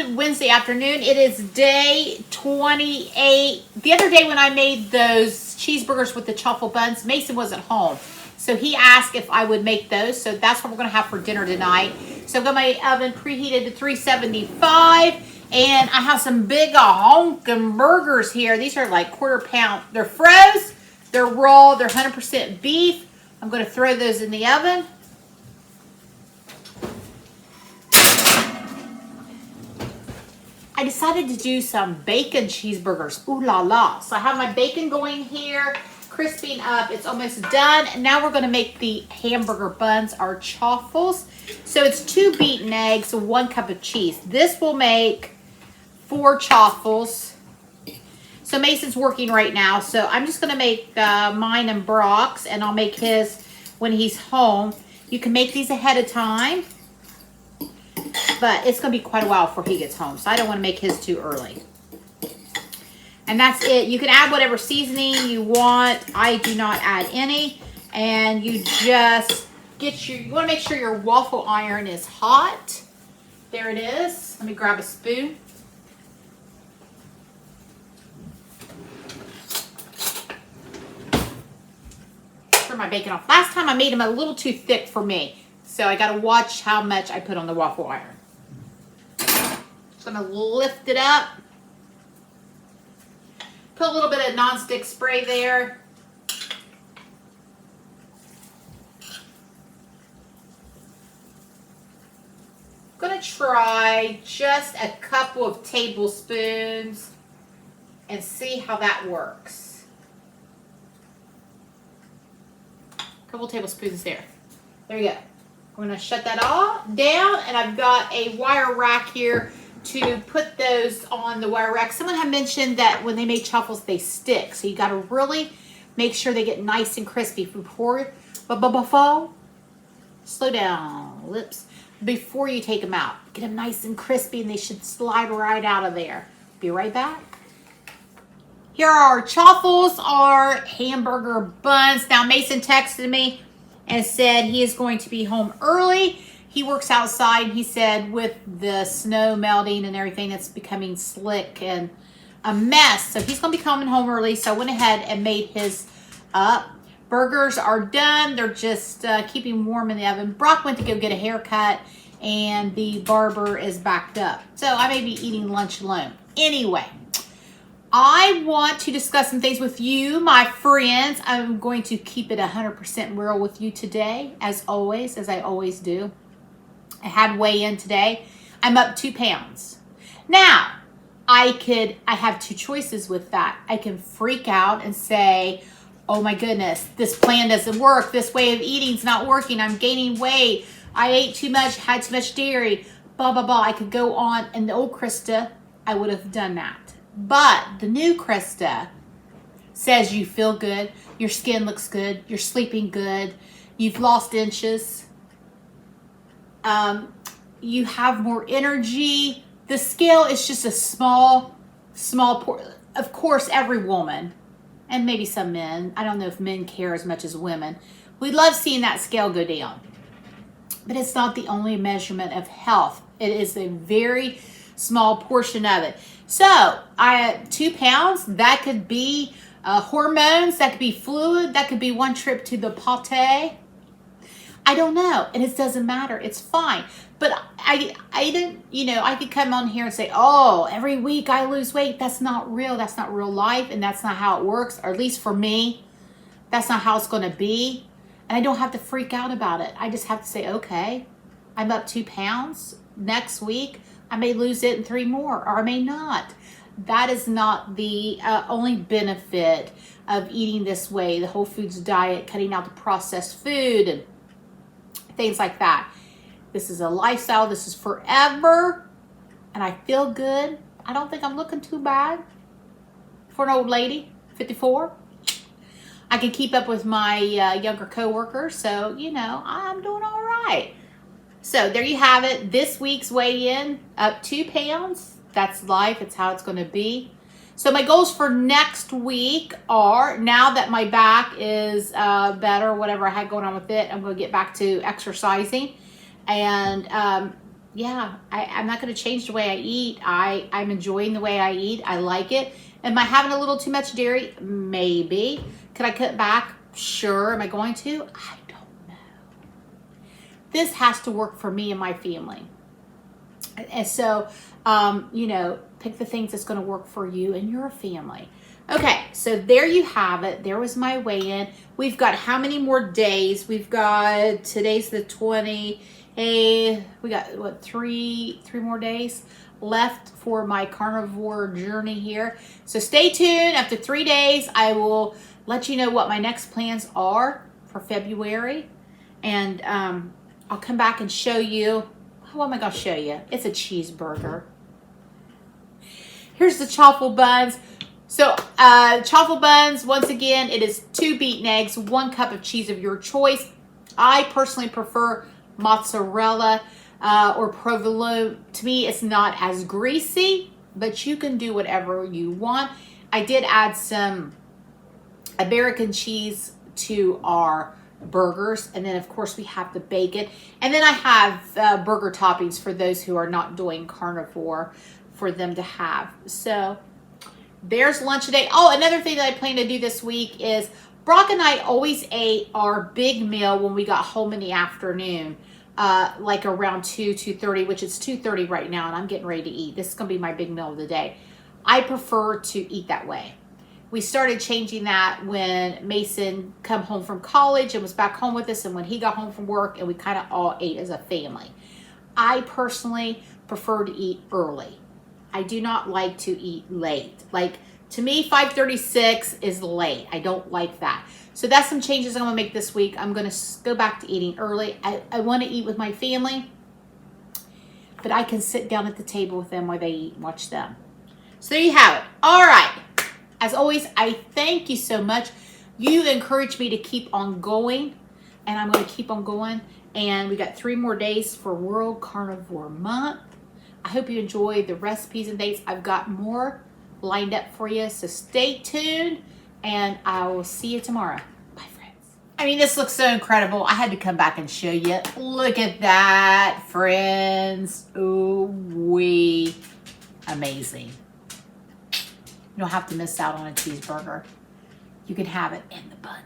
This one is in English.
good Wednesday afternoon. It is day 28. The other day when I made those cheeseburgers with the truffle buns, Mason wasn't home. So he asked if I would make those. So that's what we're going to have for dinner tonight. So I've got my oven preheated to 375. And I have some big honking burgers here. These are like quarter pound. They're froze. They're raw. They're 100% beef. I'm going to throw those in the oven. I decided to do some bacon cheeseburgers. Ooh la la. So I have my bacon going here, crisping up. It's almost done. And now we're going to make the hamburger buns, our chaffles. So it's 2 beaten eggs, 1 cup of cheese. This will make 4 chaffles. So Mason's working right now. So I'm just going to make mine and Brock's, and I'll make his when he's home. You can make these ahead of time. But it's going to be quite a while before he gets home. So I don't want to make his too early. And that's it. You can add whatever seasoning you want. I do not add any. And you just you want to make sure your waffle iron is hot. There it is. Let me grab a spoon. Turn my bacon off. Last time I made them a little too thick for me. So I got to watch how much I put on the waffle iron. Just going to lift it up. Put a little bit of nonstick spray there. Going to try just a couple of tablespoons and see how that works. A couple tablespoons there. There you go. I'm going to shut that all down, and I've got a wire rack here to put those on the wire rack. Someone had mentioned that when they make truffles, they stick. So you got to really make sure they get nice and crispy before, slow down, lips, before you take them out. Get them nice and crispy, and they should slide right out of there. Be right back. Here are our chaffles, our hamburger buns. Now, Mason texted me and said he is going to be home early. He works outside. He said with the snow melting and everything, it's becoming slick and a mess. So he's going to be coming home early. So I went ahead and made his up. Burgers are done. They're just keeping warm in the oven. Brock went to go get a haircut, and the barber is backed up. So I may be eating lunch alone. Anyway, I want to discuss some things with you, my friends. I'm going to keep it 100% real with you today, as always, as I always do. I had weigh-in today. I'm up 2 pounds. Now, I have 2 choices with that. I can freak out and say, oh my goodness, this plan doesn't work. This way of eating's not working. I'm gaining weight. I ate too much, had too much dairy, blah, blah, blah. I could go on. And the old Krista, I would have done that. But the new Krista says you feel good, your skin looks good, you're sleeping good, you've lost inches, you have more energy. The scale is just a small of course, every woman, and maybe some men, I don't know if men care as much as women, we love seeing that scale go down. But it's not the only measurement of health. It is a very small portion of it. So I had 2 pounds. That could be hormones. That could be fluid. That could be 1 trip to the pate. I don't know. And it doesn't matter. It's fine. But I didn't, I could come on here and say, oh, every week I lose weight. That's not real. That's not real life. And that's not how it works. Or at least for me, that's not how it's going to be. And I don't have to freak out about it. I just have to say, okay, I'm up 2 pounds. Next week, I may lose it in 3 more, or I may not. That is not the only benefit of eating this way, the whole foods diet, cutting out the processed food and things like that. This is a lifestyle. This is forever. And I feel good. I don't think I'm looking too bad for an old lady, 54. I can keep up with my younger coworkers, so, I'm doing all right. So there you have it. This week's weigh-in, up 2 pounds. That's life. It's how it's going to be. So my goals for next week are, now that my back is better, whatever I had going on with it, I'm going to get back to exercising. And Yeah, I'm not going to change the way I eat. I'm enjoying the way I eat. I like it. Am I having a little too much dairy? Maybe. Could I cut back? Sure. Am I going to? I don't know. This has to work for me and my family. And so, pick the things that's going to work for you and your family. Okay, so there you have it. There was my weigh-in. We've got how many more days? We've got, today's the 20. Hey, we got, what, three more days left for my carnivore journey here. So stay tuned. After 3 days, I will let you know what my next plans are for February. And I'll come back and show you. What am I going to show you? It's a cheeseburger. Here's the chaffle buns. So chaffle buns, once again, it is 2 beaten eggs, 1 cup of cheese of your choice. I personally prefer mozzarella or provolone. To me, it's not as greasy, but you can do whatever you want. I did add some American cheese to our burgers, and then of course we have the bacon, and then I have burger toppings for those who are not doing carnivore for them to have. So there's lunch today. Oh, another thing that I plan to do this week is Brock and I always ate our big meal when we got home in the afternoon, like around 2:30, which is 2:30 right now, and I'm getting ready to eat. This is gonna be my big meal of the day. I prefer to eat that way. We started changing that when Mason come home from college and was back home with us, and when he got home from work, and we kind of all ate as a family. I personally prefer to eat early. I do not like to eat late. Like, to me, 5:36 is late. I don't like that. So that's some changes I'm gonna make this week. I'm gonna go back to eating early. I wanna eat with my family, but I can sit down at the table with them while they eat and watch them. So there you have it. All right. As always, I thank you so much. You encourage me to keep on going, and I'm going to keep on going. And we got 3 more days for World Carnivore Month. I hope you enjoy the recipes and dates. I've got more lined up for you, so stay tuned, and I will see you tomorrow. Bye, friends. I mean, this looks so incredible. I had to come back and show you. Look at that, friends. Ooh-wee. Amazing. You don't have to miss out on a cheeseburger. You can have it in the bun.